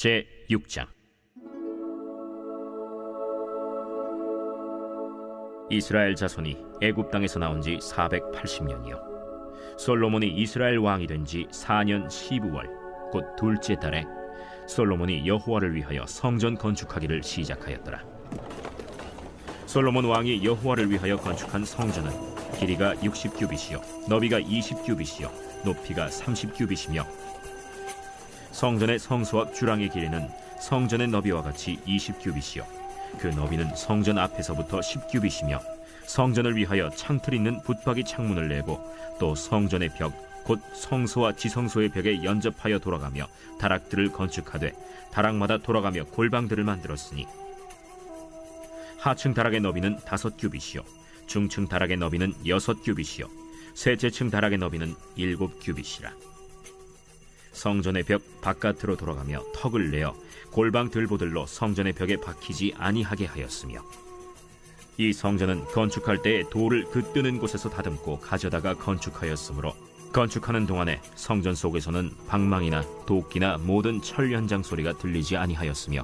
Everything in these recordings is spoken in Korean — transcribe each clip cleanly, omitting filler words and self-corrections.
제6장. 이스라엘 자손이 애굽 땅에서 나온 지 480년이요 솔로몬이 이스라엘 왕이 된 지 4년 12월 곧 둘째 달에 솔로몬이 여호와를 위하여 성전 건축하기를 시작하였더라. 솔로몬 왕이 여호와를 위하여 건축한 성전은 길이가 60규빗이요 너비가 20규빗이요 높이가 30규빗이며 성전의 성소 앞 주랑의 길이는 성전의 너비와 같이 20규빗이요 그 너비는 성전 앞에서부터 10규빗이며 성전을 위하여 창틀 있는 붙박이 창문을 내고 또 성전의 벽 곧 성소와 지성소의 벽에 연접하여 돌아가며 다락들을 건축하되 다락마다 돌아가며 골방들을 만들었으니 하층 다락의 너비는 5규빗이요 중층 다락의 너비는 6규빗이요 셋째층 다락의 너비는 7규빗이라. 성전의 벽 바깥으로 돌아가며 턱을 내어 골방 들보들로 성전의 벽에 박히지 아니하게 하였으며 이 성전은 건축할 때에 돌을 그 뜨는 곳에서 다듬고 가져다가 건축하였으므로 건축하는 동안에 성전 속에서는 방망이나 도끼나 모든 철 현장 소리가 들리지 아니하였으며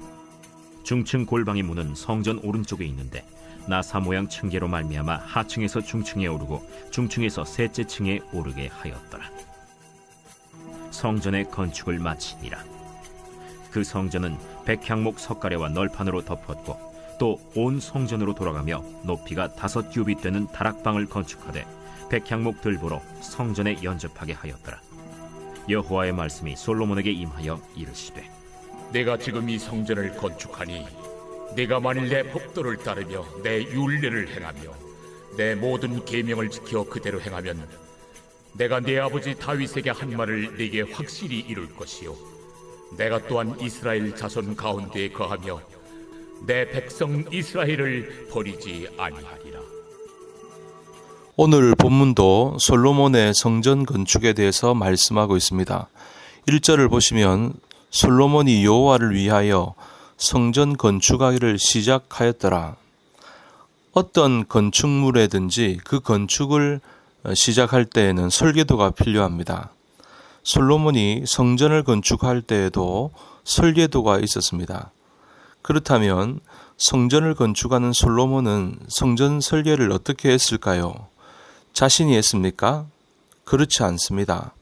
중층 골방의 문은 성전 오른쪽에 있는데 나사 모양 층계로 말미암아 하층에서 중층에 오르고 중층에서 셋째 층에 오르게 하였더라. 성전의 건축을 마치니라. 그 성전은 백향목 석가래와 널판으로 덮었고 또 온 성전으로 돌아가며 높이가 5규빗 되는 다락방을 건축하되 백향목 들보로 성전에 연접하게 하였더라. 여호와의 말씀이 솔로몬에게 임하여 이르시되 내가 지금 이 성전을 건축하니 네가 만일 내 법도를 따르며 내 율례를 행하며 내 모든 계명을 지켜 그대로 행하면 내가 네 아버지 다윗에게 한 말을 네게 확실히 이룰 것이요 내가 또한 이스라엘 자손 가운데에 거하며 내 백성 이스라엘을 버리지 아니하리라. 오늘 본문도 솔로몬의 성전 건축에 대해서 말씀하고 있습니다. 1절을 보시면 솔로몬이 여호와를 위하여 성전 건축하기를 시작하였더라. 어떤 건축물에든지 그 건축을 시작할 때에는 설계도가 필요합니다. 솔로몬이 성전을 건축할 때에도 설계도가 있었습니다. 그렇다면 성전을 건축하는 솔로몬은 성전 설계를 어떻게 했을까요? 자신이 했습니까? 그렇지 않습니다.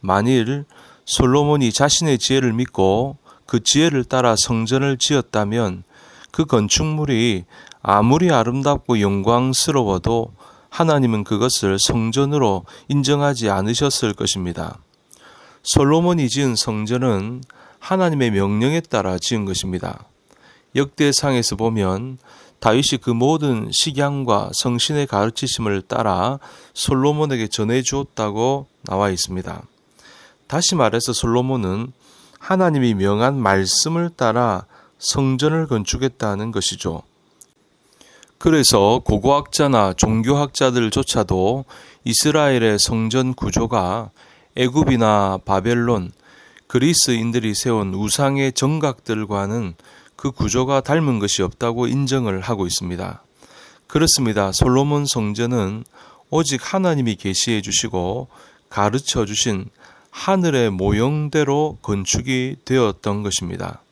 만일 솔로몬이 자신의 지혜를 믿고 그 지혜를 따라 성전을 지었다면 그 건축물이 아무리 아름답고 영광스러워도 하나님은 그것을 성전으로 인정하지 않으셨을 것입니다. 솔로몬이 지은 성전은 하나님의 명령에 따라 지은 것입니다. 역대상에서 보면 다윗이 그 모든 식양과 성신의 가르치심을 따라 솔로몬에게 전해주었다고 나와 있습니다. 다시 말해서 솔로몬은 하나님이 명한 말씀을 따라 성전을 건축했다는 것이죠. 그래서 고고학자나 종교학자들조차도 이스라엘의 성전 구조가 애굽이나 바벨론, 그리스인들이 세운 우상의 정각들과는 그 구조가 닮은 것이 없다고 인정을 하고 있습니다. 그렇습니다. 솔로몬 성전은 오직 하나님이 계시해 주시고 가르쳐 주신 하늘의 모형대로 건축이 되었던 것입니다.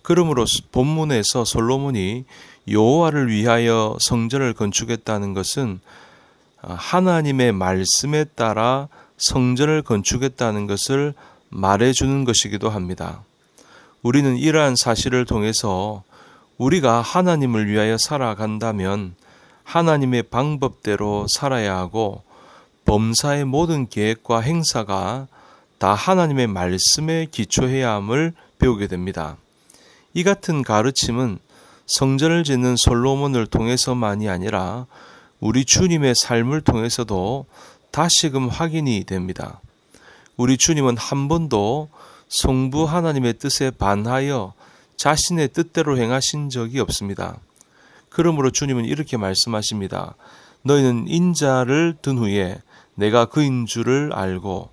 그러므로 본문에서 솔로몬이 여호와를 위하여 성전을 건축했다는 것은 하나님의 말씀에 따라 성전을 건축했다는 것을 말해주는 것이기도 합니다. 우리는 이러한 사실을 통해서 우리가 하나님을 위하여 살아간다면 하나님의 방법대로 살아야 하고 범사의 모든 계획과 행사가 다 하나님의 말씀에 기초해야 함을 배우게 됩니다. 이 같은 가르침은 성전을 짓는 솔로몬을 통해서만이 아니라 우리 주님의 삶을 통해서도 다시금 확인이 됩니다. 우리 주님은 한 번도 성부 하나님의 뜻에 반하여 자신의 뜻대로 행하신 적이 없습니다. 그러므로 주님은 이렇게 말씀하십니다. 너희는 인자를 든 후에 내가 그인 줄을 알고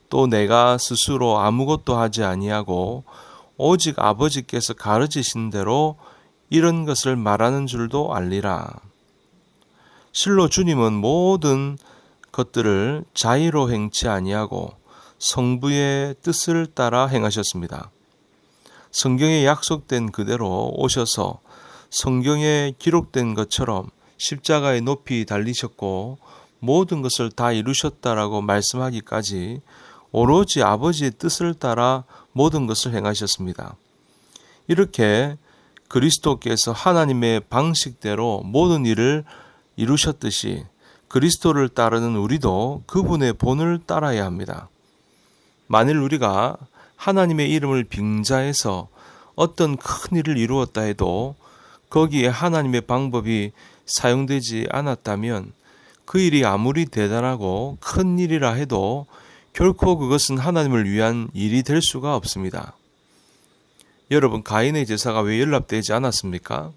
또 내가 스스로 아무것도 하지 아니하고 오직 아버지께서 가르치신 대로 이런 것을 말하는 줄도 알리라. 실로 주님은 모든 것들을 자의로 행치 아니하고 성부의 뜻을 따라 행하셨습니다. 성경에 약속된 그대로 오셔서 성경에 기록된 것처럼 십자가에 높이 달리셨고 모든 것을 다 이루셨다라고 말씀하기까지 오로지 아버지의 뜻을 따라 모든 것을 행하셨습니다. 이렇게 그리스도께서 하나님의 방식대로 모든 일을 이루셨듯이 그리스도를 따르는 우리도 그분의 본을 따라야 합니다. 만일 우리가 하나님의 이름을 빙자해서 어떤 큰 일을 이루었다 해도 거기에 하나님의 방법이 사용되지 않았다면 그 일이 아무리 대단하고 큰 일이라 해도 결코 그것은 하나님을 위한 일이 될 수가 없습니다. 여러분, 가인의 제사가 왜 연락되지 않았습니까?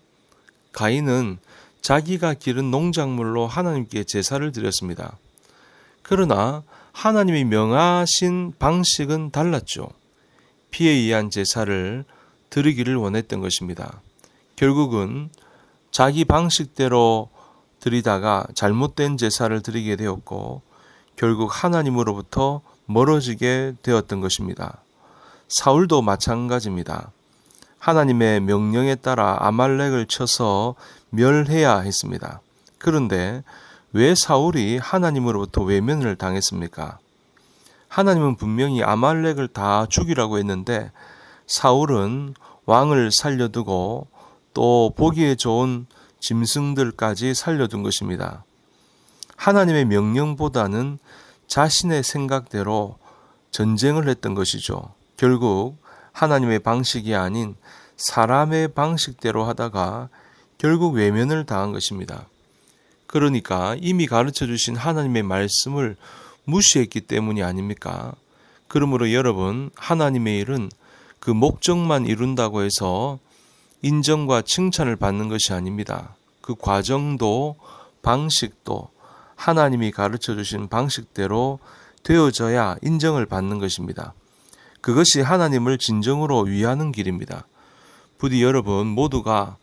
가인은 자기가 기른 농작물로 하나님께 제사를 드렸습니다. 그러나 하나님이 명하신 방식은 달랐죠. 피에 의한 제사를 드리기를 원했던 것입니다. 결국은 자기 방식대로 드리다가 잘못된 제사를 드리게 되었고 결국 하나님으로부터 멀어지게 되었던 것입니다. 사울도 마찬가지입니다. 하나님의 명령에 따라 아말렉을 쳐서 멸해야 했습니다. 그런데 왜 사울이 하나님으로부터 외면을 당했습니까? 하나님은 분명히 아말렉을 다 죽이라고 했는데 사울은 왕을 살려두고 또 보기에 좋은 짐승들까지 살려둔 것입니다. 하나님의 명령보다는 자신의 생각대로 전쟁을 했던 것이죠. 결국 하나님의 방식이 아닌 사람의 방식대로 하다가 결국 외면을 당한 것입니다. 그러니까 이미 가르쳐 주신 하나님의 말씀을 무시했기 때문이 아닙니까? 그러므로 여러분, 하나님의 일은 그 목적만 이룬다고 해서 인정과 칭찬을 받는 것이 아닙니다. 그 과정도 방식도 하나님이 가르쳐 주신 방식대로 되어져야 인정을 받는 것입니다. 그것이 하나님을 진정으로 위하는 길입니다. 부디 여러분 모두가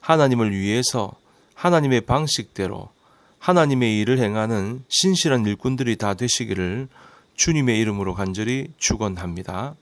하나님을 위해서 하나님의 방식대로 하나님의 일을 행하는 신실한 일꾼들이 다 되시기를 주님의 이름으로 간절히 축원합니다.